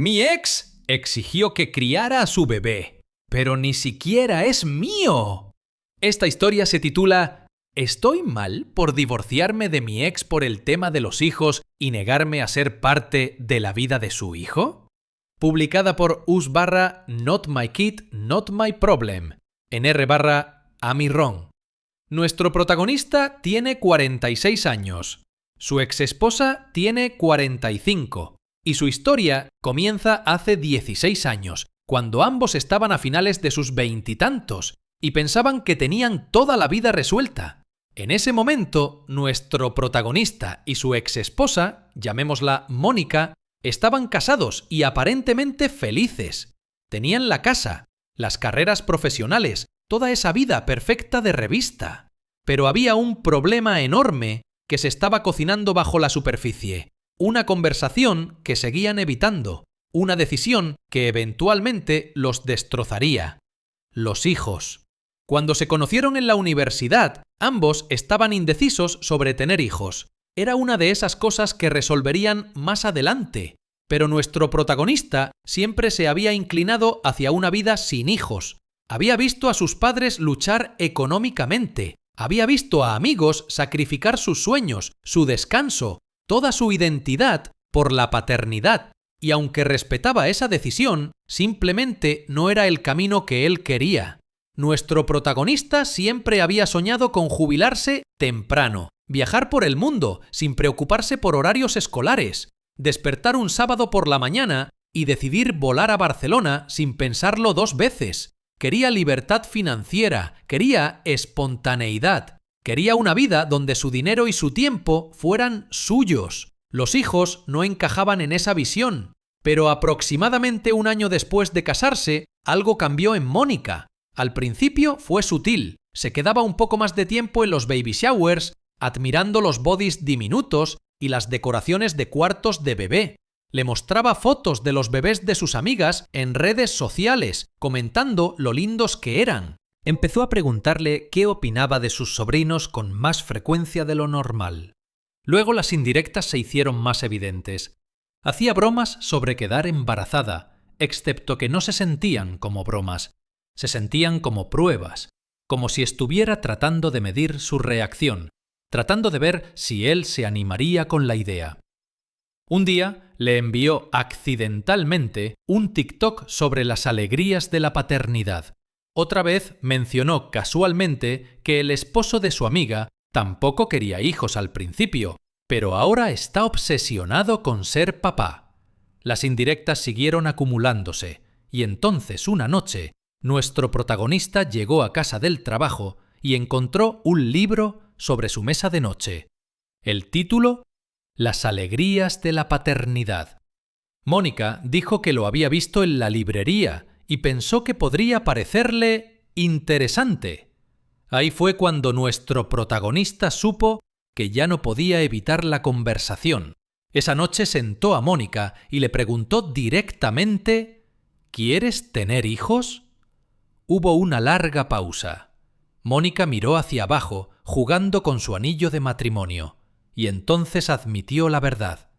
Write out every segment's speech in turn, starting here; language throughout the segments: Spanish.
Mi ex exigió que criara a su bebé, pero ni siquiera es mío. Esta historia se titula ¿Estoy mal por divorciarme de mi ex por el tema de los hijos y negarme a ser parte de la vida de su hijo? Publicada por us/Not My Kid, Not My Problem, en r/Am I Wrong. Nuestro protagonista tiene 46 años, su exesposa tiene 45 y su historia comienza hace 16 años, cuando ambos estaban a finales de sus veintitantos y pensaban que tenían toda la vida resuelta. En ese momento, nuestro protagonista y su exesposa, llamémosla Mónica, estaban casados y aparentemente felices. Tenían la casa, las carreras profesionales, toda esa vida perfecta de revista. Pero había un problema enorme que se estaba cocinando bajo la superficie. Una conversación que seguían evitando. Una decisión que eventualmente los destrozaría. Los hijos. Cuando se conocieron en la universidad, ambos estaban indecisos sobre tener hijos. Era una de esas cosas que resolverían más adelante. Pero nuestro protagonista siempre se había inclinado hacia una vida sin hijos. Había visto a sus padres luchar económicamente. Había visto a amigos sacrificar sus sueños, su descanso, toda su identidad por la paternidad. Y aunque respetaba esa decisión, simplemente no era el camino que él quería. Nuestro protagonista siempre había soñado con jubilarse temprano, viajar por el mundo sin preocuparse por horarios escolares, despertar un sábado por la mañana y decidir volar a Barcelona sin pensarlo dos veces. Quería libertad financiera, quería espontaneidad, quería una vida donde su dinero y su tiempo fueran suyos. Los hijos no encajaban en esa visión, pero aproximadamente un año después de casarse, algo cambió en Mónica. Al principio fue sutil, se quedaba un poco más de tiempo en los baby showers, admirando los bodys diminutos y las decoraciones de cuartos de bebé. Le mostraba fotos de los bebés de sus amigas en redes sociales, comentando lo lindos que eran. Empezó a preguntarle qué opinaba de sus sobrinos con más frecuencia de lo normal. Luego las indirectas se hicieron más evidentes. Hacía bromas sobre quedar embarazada, excepto que no se sentían como bromas. Se sentían como pruebas, como si estuviera tratando de medir su reacción, tratando de ver si él se animaría con la idea. Un día le envió accidentalmente un TikTok sobre las alegrías de la paternidad. Otra vez mencionó casualmente que el esposo de su amiga tampoco quería hijos al principio, pero ahora está obsesionado con ser papá. Las indirectas siguieron acumulándose, y entonces una noche, nuestro protagonista llegó a casa del trabajo y encontró un libro sobre su mesa de noche. El título: Las alegrías de la paternidad. Mónica dijo que lo había visto en la librería y pensó que podría parecerle interesante. Ahí fue cuando nuestro protagonista supo que ya no podía evitar la conversación. Esa noche sentó a Mónica y le preguntó directamente: ¿Quieres tener hijos? Hubo una larga pausa. Mónica miró hacia abajo, jugando con su anillo de matrimonio, y entonces admitió la verdad.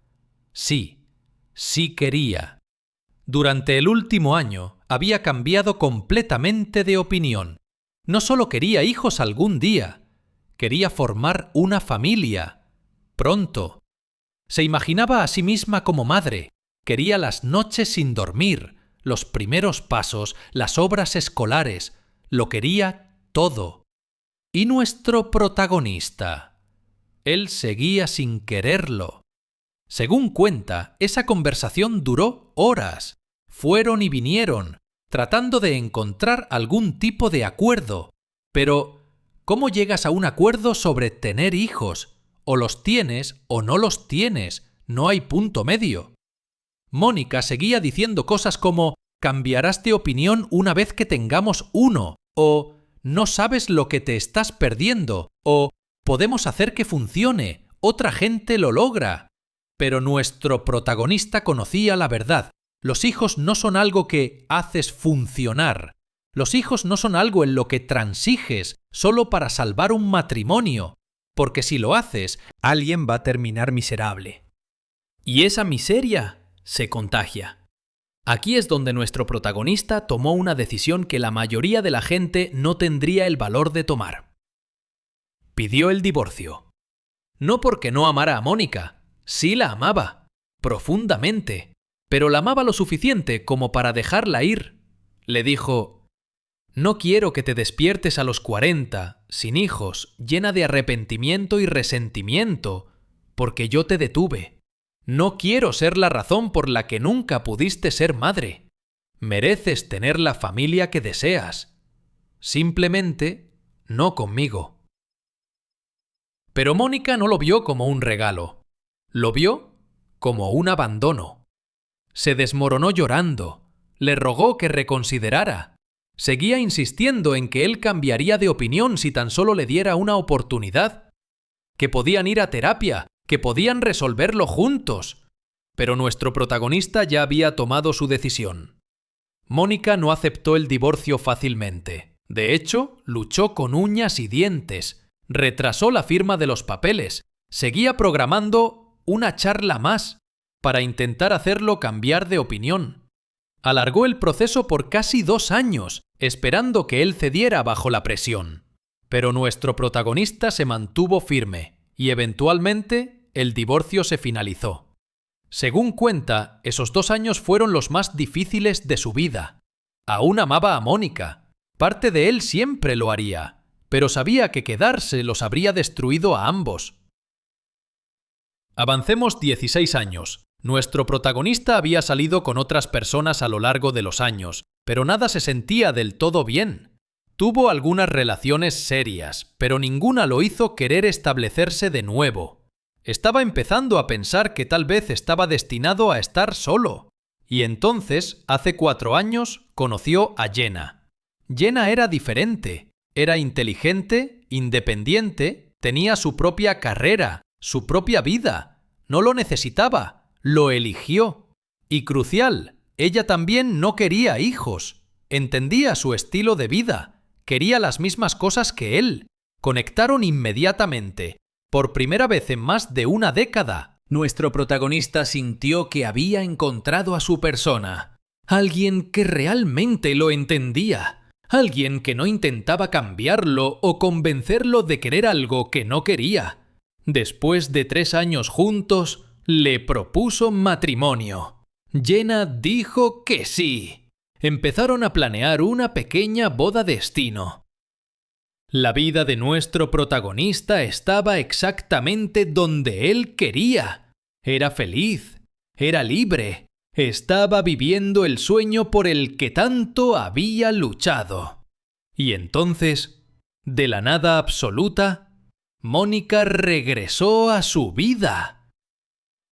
Sí, sí quería. Durante el último año había cambiado completamente de opinión. No solo quería hijos algún día, quería formar una familia. Pronto. Se imaginaba a sí misma como madre. Quería las noches sin dormir, los primeros pasos, las obras escolares. Lo quería todo. ¿Y nuestro protagonista? Él seguía sin quererlo. Según cuenta, esa conversación duró horas. Fueron y vinieron, tratando de encontrar algún tipo de acuerdo. Pero, ¿cómo llegas a un acuerdo sobre tener hijos? O los tienes o no los tienes. No hay punto medio. Mónica seguía diciendo cosas como: cambiarás de opinión una vez que tengamos uno, o no sabes lo que te estás perdiendo, o podemos hacer que funcione, otra gente lo logra. Pero nuestro protagonista conocía la verdad. Los hijos no son algo que haces funcionar. Los hijos no son algo en lo que transiges solo para salvar un matrimonio, porque si lo haces, alguien va a terminar miserable. Y esa miseria se contagia. Aquí es donde nuestro protagonista tomó una decisión que la mayoría de la gente no tendría el valor de tomar. Pidió el divorcio. No porque no amara a Mónica, sí la amaba, profundamente, pero la amaba lo suficiente como para dejarla ir. Le dijo: «No quiero que te despiertes a los 40, sin hijos, llena de arrepentimiento y resentimiento, porque yo te detuve. No quiero ser la razón por la que nunca pudiste ser madre. Mereces tener la familia que deseas. Simplemente, no conmigo». Pero Mónica no lo vio como un regalo. Lo vio como un abandono. Se desmoronó llorando. Le rogó que reconsiderara. Seguía insistiendo en que él cambiaría de opinión si tan solo le diera una oportunidad. Que podían ir a terapia, que podían resolverlo juntos. Pero nuestro protagonista ya había tomado su decisión. Mónica no aceptó el divorcio fácilmente. De hecho, luchó con uñas y dientes. Retrasó la firma de los papeles. Seguía programando una charla más para intentar hacerlo cambiar de opinión. Alargó el proceso por casi 2 años, esperando que él cediera bajo la presión. Pero nuestro protagonista se mantuvo firme y eventualmente el divorcio se finalizó. Según cuenta, esos 2 años fueron los más difíciles de su vida. Aún amaba a Mónica. Parte de él siempre lo haría, pero sabía que quedarse los habría destruido a ambos. Avancemos 16 años. Nuestro protagonista había salido con otras personas a lo largo de los años, pero nada se sentía del todo bien. Tuvo algunas relaciones serias, pero ninguna lo hizo querer establecerse de nuevo. Estaba empezando a pensar que tal vez estaba destinado a estar solo. Y entonces, hace 4 años, conoció a Jenna. Jenna era diferente. Era inteligente, independiente, tenía su propia carrera, su propia vida. No lo necesitaba, lo eligió. Y crucial, ella también no quería hijos. Entendía su estilo de vida. Quería las mismas cosas que él. Conectaron inmediatamente. Por primera vez en más de una década, nuestro protagonista sintió que había encontrado a su persona. Alguien que realmente lo entendía. Alguien que no intentaba cambiarlo o convencerlo de querer algo que no quería. Después de 3 años juntos, le propuso matrimonio. Jenna dijo que sí. Empezaron a planear una pequeña boda destino. La vida de nuestro protagonista estaba exactamente donde él quería. Era feliz, era libre, estaba viviendo el sueño por el que tanto había luchado. Y entonces, de la nada absoluta, Mónica regresó a su vida.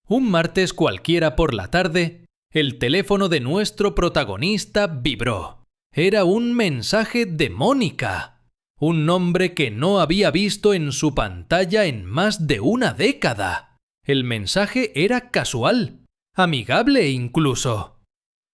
Un martes cualquiera por la tarde, el teléfono de nuestro protagonista vibró. Era un mensaje de Mónica. Un nombre que no había visto en su pantalla en más de una década. El mensaje era casual, amigable incluso.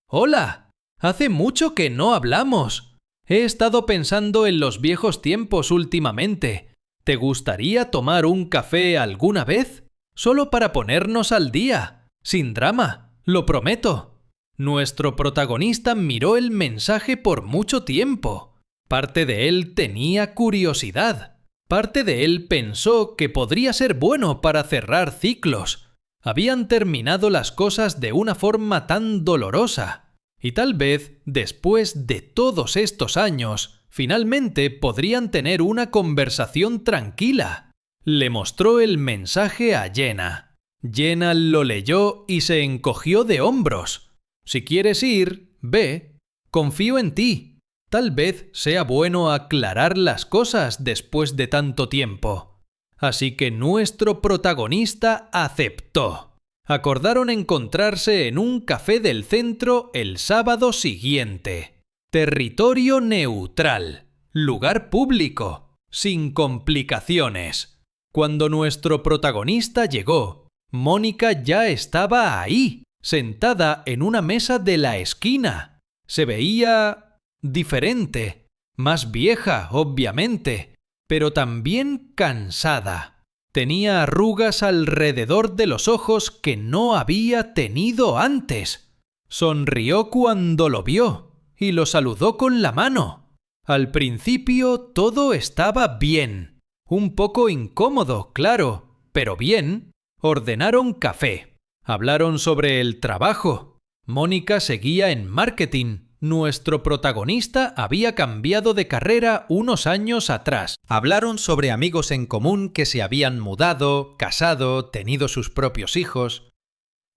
«Hola, hace mucho que no hablamos. He estado pensando en los viejos tiempos últimamente. ¿Te gustaría tomar un café alguna vez? Solo para ponernos al día. Sin drama, lo prometo». Nuestro protagonista miró el mensaje por mucho tiempo. Parte de él tenía curiosidad. Parte de él pensó que podría ser bueno para cerrar ciclos. Habían terminado las cosas de una forma tan dolorosa. Y tal vez, después de todos estos años, finalmente podrían tener una conversación tranquila. Le mostró el mensaje a Jenna. Jenna lo leyó y se encogió de hombros. «Si quieres ir, ve. Confío en ti. Tal vez sea bueno aclarar las cosas después de tanto tiempo». Así que nuestro protagonista aceptó. Acordaron encontrarse en un café del centro el sábado siguiente. Territorio neutral. Lugar público. Sin complicaciones. Cuando nuestro protagonista llegó, Mónica ya estaba ahí, sentada en una mesa de la esquina. Se veía diferente, más vieja, obviamente, pero también cansada. Tenía arrugas alrededor de los ojos que no había tenido antes. Sonrió cuando lo vio y lo saludó con la mano. Al principio todo estaba bien. Un poco incómodo, claro, pero bien. Ordenaron café. Hablaron sobre el trabajo. Mónica seguía en marketing. Nuestro protagonista había cambiado de carrera unos años atrás. Hablaron sobre amigos en común que se habían mudado, casado, tenido sus propios hijos.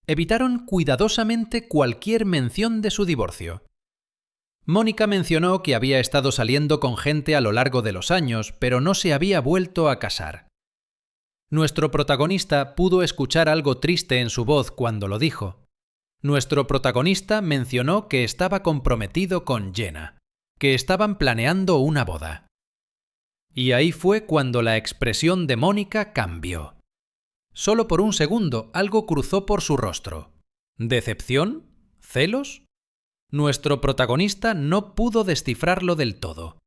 Evitaron cuidadosamente cualquier mención de su divorcio. Mónica mencionó que había estado saliendo con gente a lo largo de los años, pero no se había vuelto a casar. Nuestro protagonista pudo escuchar algo triste en su voz cuando lo dijo. Nuestro protagonista mencionó que estaba comprometido con Jenna, que estaban planeando una boda. Y ahí fue cuando la expresión de Mónica cambió. Solo por un segundo algo cruzó por su rostro. ¿Decepción? ¿Celos? Nuestro protagonista no pudo descifrarlo del todo.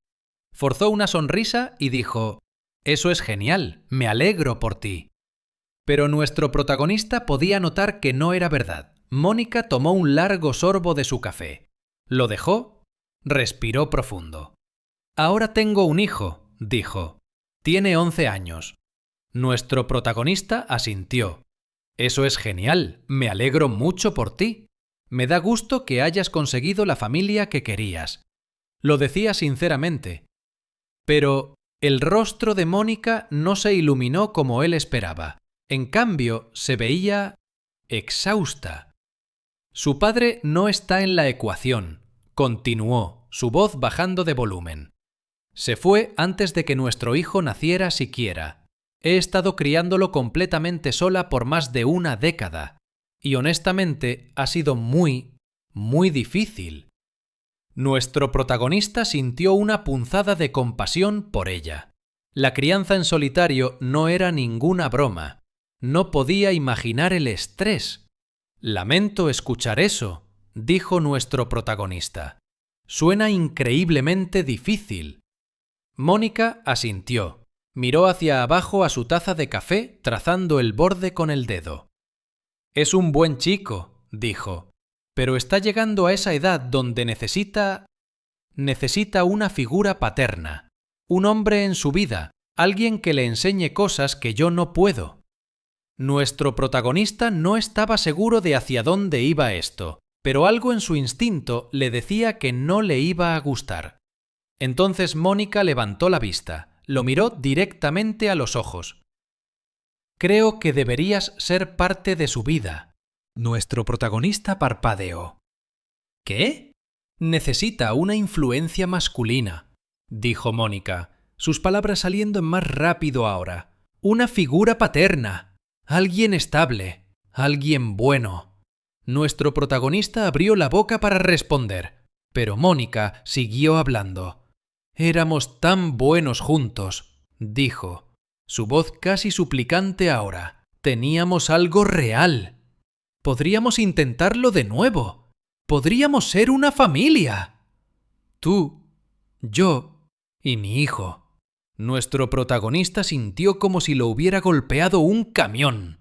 Forzó una sonrisa y dijo: «Eso es genial, me alegro por ti». Pero nuestro protagonista podía notar que no era verdad. Mónica tomó un largo sorbo de su café. Lo dejó, respiró profundo. «Ahora tengo un hijo», dijo. «Tiene 11 años». Nuestro protagonista asintió. «Eso es genial, me alegro mucho por ti. Me da gusto que hayas conseguido la familia que querías». Lo decía sinceramente. Pero el rostro de Mónica no se iluminó como él esperaba. En cambio, se veía exhausta. «Su padre no está en la ecuación», continuó, su voz bajando de volumen. «Se fue antes de que nuestro hijo naciera siquiera. He estado criándolo completamente sola por más de una década. Y honestamente ha sido muy, muy difícil». Nuestro protagonista sintió una punzada de compasión por ella. La crianza en solitario no era ninguna broma. No podía imaginar el estrés. «Lamento escuchar eso», dijo nuestro protagonista. «Suena increíblemente difícil». Mónica asintió. Miró hacia abajo a su taza de café, trazando el borde con el dedo. «Es un buen chico», dijo, «pero está llegando a esa edad donde necesita una figura paterna, un hombre en su vida, alguien que le enseñe cosas que yo no puedo». Nuestro protagonista no estaba seguro de hacia dónde iba esto, pero algo en su instinto le decía que no le iba a gustar. Entonces Mónica levantó la vista, lo miró directamente a los ojos. «Creo que deberías ser parte de su vida». Nuestro protagonista parpadeó. «¿Qué? Necesita una influencia masculina», dijo Mónica, sus palabras saliendo más rápido ahora. «Una figura paterna. Alguien estable, alguien bueno». Nuestro protagonista abrió la boca para responder, pero Mónica siguió hablando. «Éramos tan buenos juntos», dijo, su voz casi suplicante ahora. «Teníamos algo real. Podríamos intentarlo de nuevo. Podríamos ser una familia. Tú, yo y mi hijo». Nuestro protagonista sintió como si lo hubiera golpeado un camión.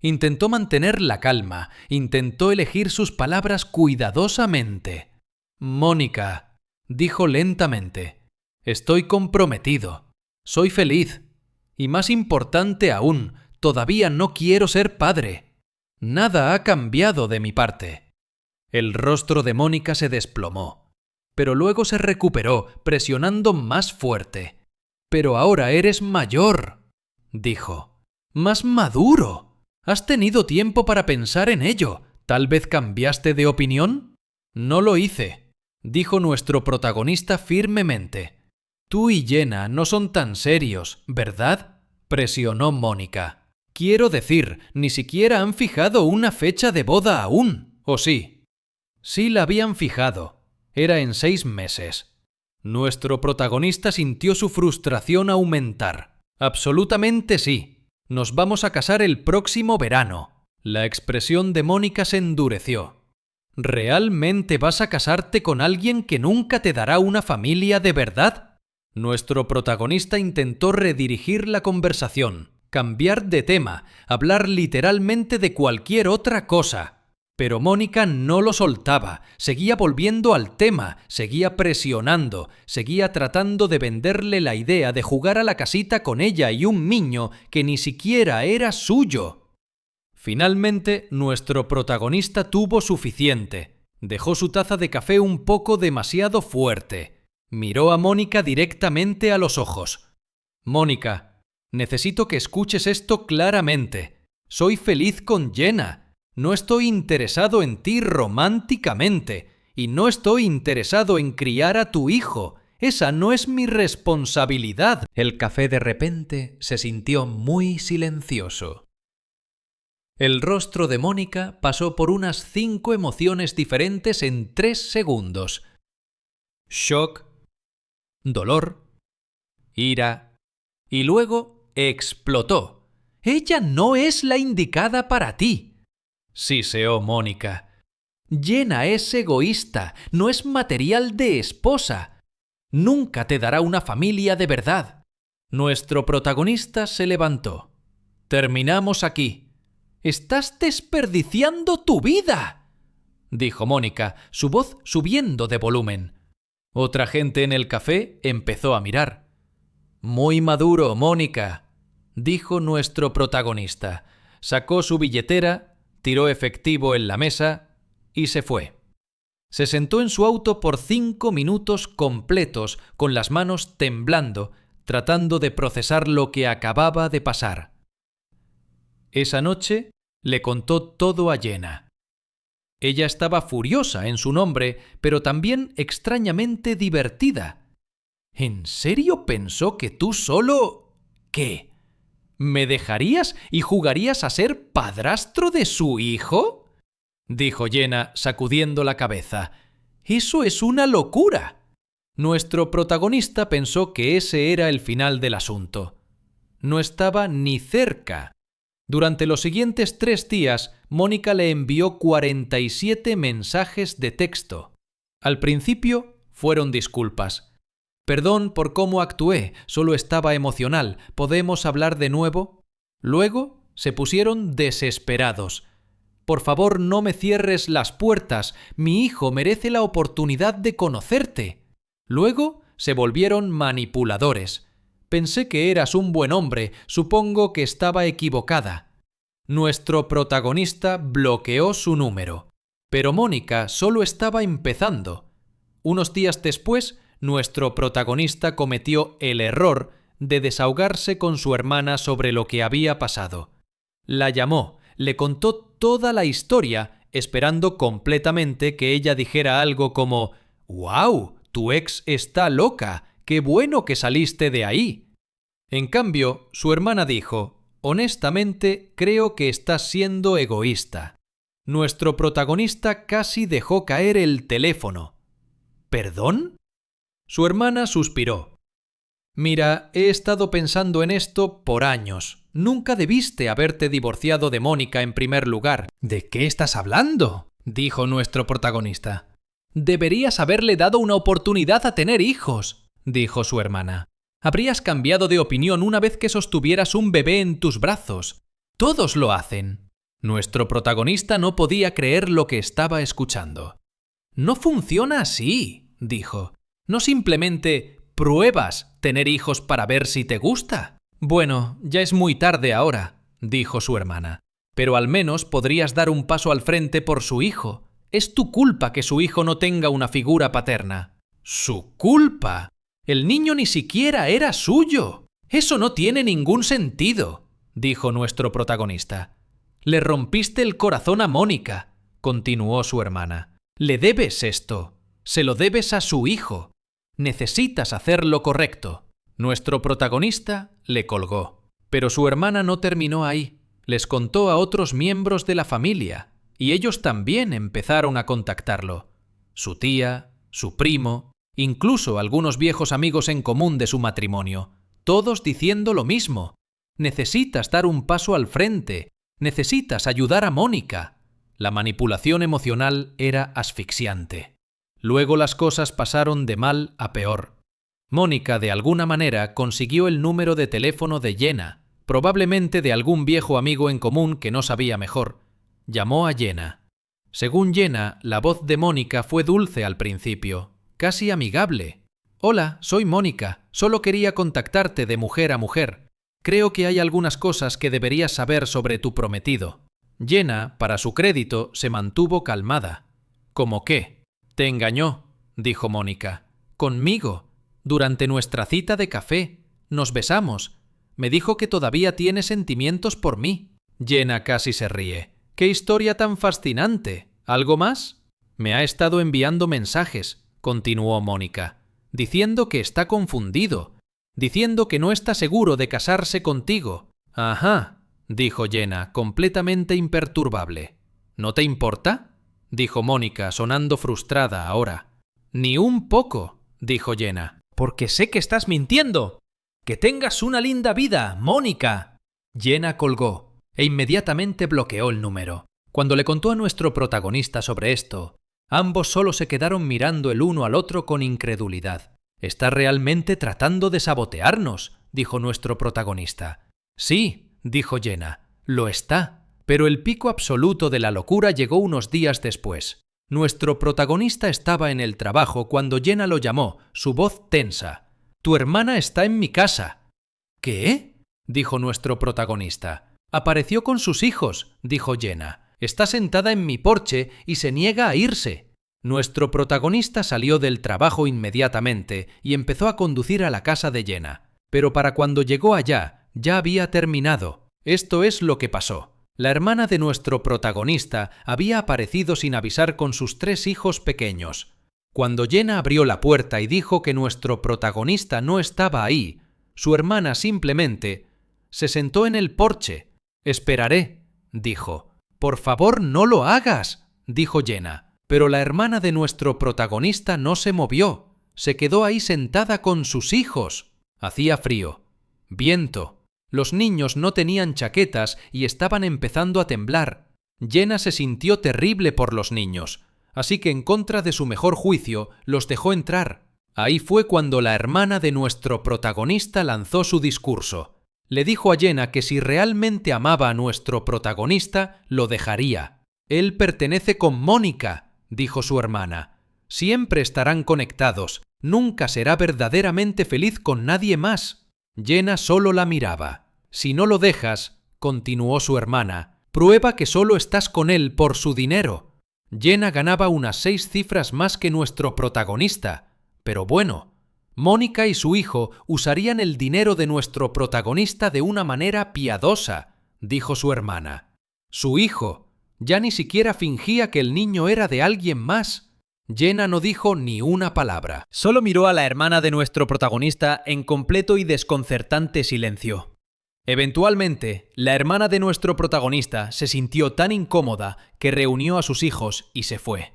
Intentó mantener la calma, intentó elegir sus palabras cuidadosamente. «Mónica», dijo lentamente, «estoy comprometido, soy feliz, y más importante aún, todavía no quiero ser padre. Nada ha cambiado de mi parte». El rostro de Mónica se desplomó, pero luego se recuperó, presionando más fuerte. «Pero ahora eres mayor», dijo, «más maduro. Has tenido tiempo para pensar en ello. ¿Tal vez cambiaste de opinión?» «No lo hice», dijo nuestro protagonista firmemente. «Tú y Jenna no son tan serios, ¿verdad?», presionó Mónica. «Quiero decir, ni siquiera han fijado una fecha de boda aún, ¿o sí?» «Sí la habían fijado. Era en 6 meses». Nuestro protagonista sintió su frustración aumentar. «Absolutamente sí. Nos vamos a casar el próximo verano». La expresión de Mónica se endureció. «¿Realmente vas a casarte con alguien que nunca te dará una familia de verdad?». Nuestro protagonista intentó redirigir la conversación, cambiar de tema, hablar literalmente de cualquier otra cosa. Pero Mónica no lo soltaba, seguía volviendo al tema, seguía presionando, seguía tratando de venderle la idea de jugar a la casita con ella y un niño que ni siquiera era suyo. Finalmente, nuestro protagonista tuvo suficiente. Dejó su taza de café un poco demasiado fuerte. Miró a Mónica directamente a los ojos. «Mónica, necesito que escuches esto claramente. Soy feliz con Jenna. No estoy interesado en ti románticamente y no estoy interesado en criar a tu hijo. Esa no es mi responsabilidad». El café de repente se sintió muy silencioso. El rostro de Mónica pasó por unas 5 emociones diferentes en 3 segundos. Shock, dolor, ira y luego explotó. «Ella no es la indicada para ti», siseó Mónica. «Jenna es egoísta, no es material de esposa. Nunca te dará una familia de verdad». Nuestro protagonista se levantó. «Terminamos aquí». «Estás desperdiciando tu vida», dijo Mónica, su voz subiendo de volumen. Otra gente en el café empezó a mirar. «Muy maduro, Mónica», dijo nuestro protagonista. Sacó su billetera, tiró efectivo en la mesa y se fue. Se sentó en su auto por 5 minutos completos, con las manos temblando, tratando de procesar lo que acababa de pasar. Esa noche le contó todo a Jenna. Ella estaba furiosa en su nombre, pero también extrañamente divertida. ¿En serio pensó que tú solo... ¿Qué? ¿Me dejarías y jugarías a ser padrastro de su hijo?, dijo Jenna sacudiendo la cabeza. «Eso es una locura». Nuestro protagonista pensó que ese era el final del asunto. No estaba ni cerca. Durante los siguientes 3 días, Mónica le envió 47 mensajes de texto. Al principio fueron disculpas. «Perdón por cómo actué, solo estaba emocional. ¿Podemos hablar de nuevo?». Luego se pusieron desesperados. «Por favor, no me cierres las puertas. Mi hijo merece la oportunidad de conocerte». Luego se volvieron manipuladores. «Pensé que eras un buen hombre. Supongo que estaba equivocada». Nuestro protagonista bloqueó su número. Pero Mónica solo estaba empezando. Unos días después, nuestro protagonista cometió el error de desahogarse con su hermana sobre lo que había pasado. La llamó, le contó toda la historia, esperando completamente que ella dijera algo como «¡Guau! Tu ex está loca. ¡Qué bueno que saliste de ahí!». En cambio, su hermana dijo: «Honestamente, creo que estás siendo egoísta». Nuestro protagonista casi dejó caer el teléfono. ¿Perdón? Su hermana suspiró. «Mira, he estado pensando en esto por años. Nunca debiste haberte divorciado de Mónica en primer lugar». «¿De qué estás hablando?», dijo nuestro protagonista. «Deberías haberle dado una oportunidad a tener hijos», dijo su hermana. «Habrías cambiado de opinión una vez que sostuvieras un bebé en tus brazos. Todos lo hacen». Nuestro protagonista no podía creer lo que estaba escuchando. «No funciona así», dijo. «No simplemente pruebas tener hijos para ver si te gusta». «Bueno, ya es muy tarde ahora», dijo su hermana. «Pero al menos podrías dar un paso al frente por su hijo. Es tu culpa que su hijo no tenga una figura paterna». «¿Su culpa? El niño ni siquiera era suyo». «Eso no tiene ningún sentido», dijo nuestro protagonista. «Le rompiste el corazón a Mónica», continuó su hermana. «Le debes esto. Se lo debes a su hijo. Necesitas hacer lo correcto». Nuestro protagonista le colgó. Pero su hermana no terminó ahí. Les contó a otros miembros de la familia, y ellos también empezaron a contactarlo. Su tía, su primo, incluso algunos viejos amigos en común de su matrimonio, todos diciendo lo mismo. «Necesitas dar un paso al frente. Necesitas ayudar a Mónica». La manipulación emocional era asfixiante. Luego las cosas pasaron de mal a peor. Mónica, de alguna manera, consiguió el número de teléfono de Jenna, probablemente de algún viejo amigo en común que no sabía mejor. Llamó a Jenna. Según Jenna, la voz de Mónica fue dulce al principio, casi amigable. Hola, soy Mónica. Solo quería contactarte de mujer a mujer. Creo que hay algunas cosas que deberías saber sobre tu prometido. Jenna, para su crédito, se mantuvo calmada. ¿Cómo qué? Te engañó, dijo Mónica. Conmigo. Durante nuestra cita de café. Nos besamos. Me dijo que todavía tiene sentimientos por mí. Jenna casi se ríe. ¡Qué historia tan fascinante! ¿Algo más? Me ha estado enviando mensajes, continuó Mónica, diciendo que está confundido, diciendo que no está seguro de casarse contigo. Ajá, dijo Jenna, completamente imperturbable. ¿No te importa? Dijo Mónica, sonando frustrada ahora. Ni un poco, dijo Jenna. Porque sé que estás mintiendo. ¡Que tengas una linda vida, Mónica! Jenna colgó e inmediatamente bloqueó el número. Cuando le contó a nuestro protagonista sobre esto, ambos solo se quedaron mirando el uno al otro con incredulidad. «¿Está realmente tratando de sabotearnos?», dijo nuestro protagonista. «Sí», dijo Jenna, «lo está». Pero el pico absoluto de la locura llegó unos días después. Nuestro protagonista estaba en el trabajo cuando Jenna lo llamó, su voz tensa. «Tu hermana está en mi casa». «¿Qué?», dijo nuestro protagonista. «Apareció con sus hijos», dijo Jenna. «Está sentada en mi porche y se niega a irse». Nuestro protagonista salió del trabajo inmediatamente y empezó a conducir a la casa de Jenna. Pero para cuando llegó allá, ya había terminado. Esto es lo que pasó. La hermana de nuestro protagonista había aparecido sin avisar con sus 3 hijos pequeños. Cuando Jenna abrió la puerta y dijo que nuestro protagonista no estaba ahí, su hermana simplemente se sentó en el porche. «Esperaré», dijo. «Por favor, no lo hagas», dijo Jenna. Pero la hermana de nuestro protagonista no se movió. Se quedó ahí sentada con sus hijos. Hacía frío. Viento. Los niños no tenían chaquetas y estaban empezando a temblar. Jenna se sintió terrible por los niños, así que en contra de su mejor juicio los dejó entrar. Ahí fue cuando la hermana de nuestro protagonista lanzó su discurso. Le dijo a Jenna que si realmente amaba a nuestro protagonista, lo dejaría. «Él pertenece con Mónica», dijo su hermana. «Siempre estarán conectados. Nunca será verdaderamente feliz con nadie más». Jenna solo la miraba. «Si no lo dejas», continuó su hermana, «prueba que solo estás con él por su dinero». Jenna ganaba unas 6 cifras más que nuestro protagonista. Pero bueno, Mónica y su hijo usarían el dinero de nuestro protagonista de una manera piadosa, dijo su hermana. Su hijo. Ya ni siquiera fingía que el niño era de alguien más. Jenna no dijo ni una palabra. Solo miró a la hermana de nuestro protagonista en completo y desconcertante silencio. Eventualmente, la hermana de nuestro protagonista se sintió tan incómoda que reunió a sus hijos y se fue.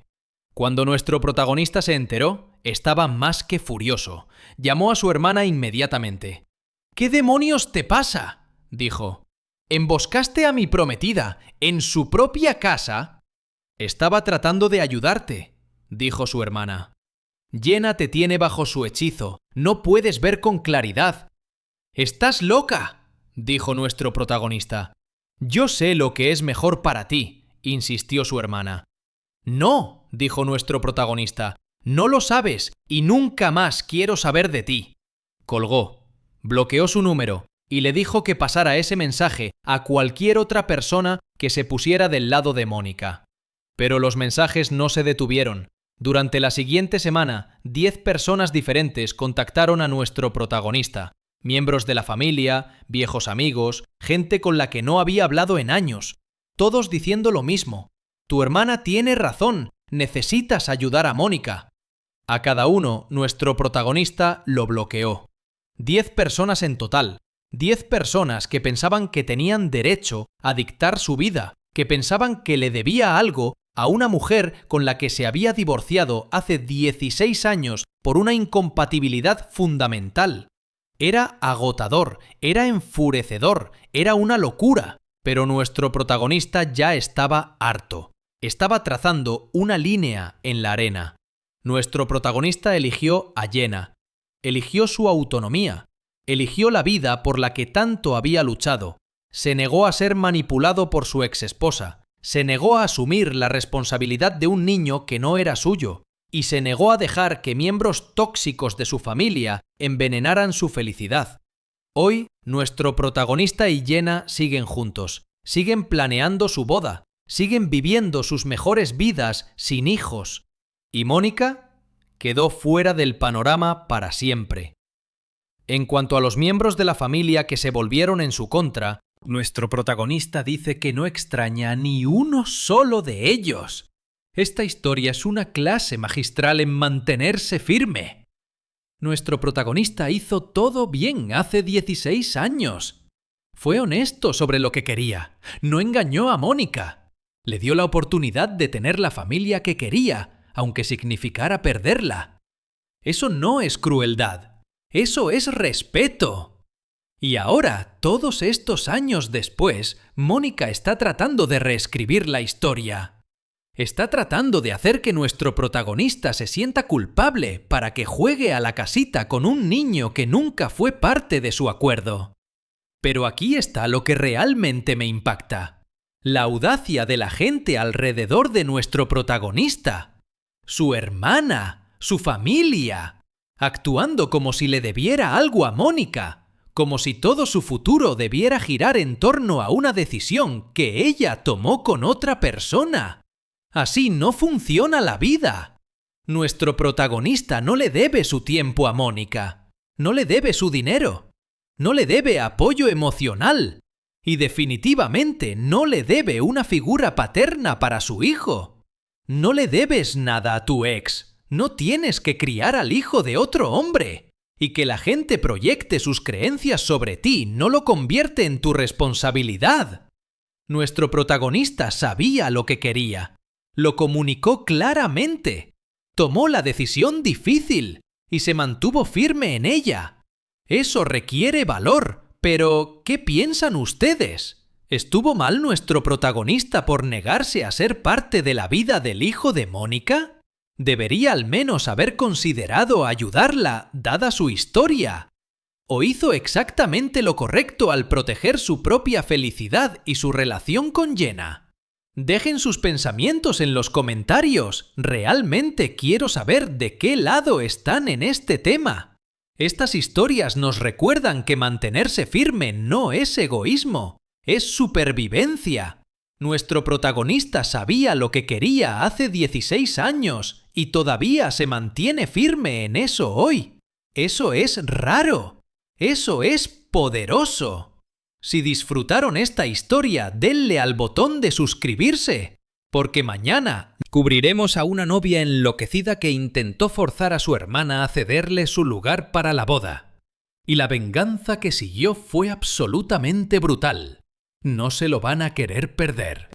Cuando nuestro protagonista se enteró, estaba más que furioso. Llamó a su hermana inmediatamente. «¿Qué demonios te pasa?», dijo. «¿Emboscaste a mi prometida en su propia casa?» «Estaba tratando de ayudarte», dijo su hermana. «Jenna te tiene bajo su hechizo. No puedes ver con claridad». «¡Estás loca!», dijo nuestro protagonista. «Yo sé lo que es mejor para ti», insistió su hermana. «No», dijo nuestro protagonista. «No lo sabes y nunca más quiero saber de ti». Colgó, bloqueó su número y le dijo que pasara ese mensaje a cualquier otra persona que se pusiera del lado de Mónica. Pero los mensajes no se detuvieron. Durante la siguiente semana, 10 personas diferentes contactaron a nuestro protagonista. Miembros de la familia, viejos amigos, gente con la que no había hablado en años. Todos diciendo lo mismo. «Tu hermana tiene razón. Necesitas ayudar a Mónica». A cada uno, nuestro protagonista lo bloqueó. 10 personas en total. 10 personas que pensaban que tenían derecho a dictar su vida, que pensaban que le debía algo a una mujer con la que se había divorciado hace 16 años por una incompatibilidad fundamental. Era agotador, era enfurecedor, era una locura. Pero nuestro protagonista ya estaba harto. Estaba trazando una línea en la arena. Nuestro protagonista eligió a Jenna. Eligió su autonomía. Eligió la vida por la que tanto había luchado. Se negó a ser manipulado por su exesposa. Se negó a asumir la responsabilidad de un niño que no era suyo y se negó a dejar que miembros tóxicos de su familia envenenaran su felicidad. Hoy, nuestro protagonista y Jenna siguen juntos, siguen planeando su boda, siguen viviendo sus mejores vidas sin hijos. Y Mónica quedó fuera del panorama para siempre. En cuanto a los miembros de la familia que se volvieron en su contra, nuestro protagonista dice que no extraña ni uno solo de ellos. Esta historia es una clase magistral en mantenerse firme. Nuestro protagonista hizo todo bien hace 16 años. Fue honesto sobre lo que quería. No engañó a Mónica. Le dio la oportunidad de tener la familia que quería, aunque significara perderla. Eso no es crueldad. Eso es respeto. Y ahora, todos estos años después, Mónica está tratando de reescribir la historia. Está tratando de hacer que nuestro protagonista se sienta culpable para que juegue a la casita con un niño que nunca fue parte de su acuerdo. Pero aquí está lo que realmente me impacta. La audacia de la gente alrededor de nuestro protagonista. Su hermana, su familia, actuando como si le debiera algo a Mónica, como si todo su futuro debiera girar en torno a una decisión que ella tomó con otra persona. Así no funciona la vida. Nuestro protagonista no le debe su tiempo a Mónica, no le debe su dinero, no le debe apoyo emocional y definitivamente no le debe una figura paterna para su hijo. No le debes nada a tu ex, no tienes que criar al hijo de otro hombre. Y que la gente proyecte sus creencias sobre ti no lo convierte en tu responsabilidad. Nuestro protagonista sabía lo que quería. Lo comunicó claramente, tomó la decisión difícil y se mantuvo firme en ella. Eso requiere valor, pero ¿qué piensan ustedes? ¿Estuvo mal nuestro protagonista por negarse a ser parte de la vida del hijo de Mónica? Debería al menos haber considerado ayudarla, dada su historia. ¿O hizo exactamente lo correcto al proteger su propia felicidad y su relación con Jenna? Dejen sus pensamientos en los comentarios. Realmente quiero saber de qué lado están en este tema. Estas historias nos recuerdan que mantenerse firme no es egoísmo, es supervivencia. Nuestro protagonista sabía lo que quería hace 16 años y todavía se mantiene firme en eso hoy. Eso es raro. Eso es poderoso. Si disfrutaron esta historia, denle al botón de suscribirse, porque mañana cubriremos a una novia enloquecida que intentó forzar a su hermana a cederle su lugar para la boda. Y la venganza que siguió fue absolutamente brutal. No se lo van a querer perder.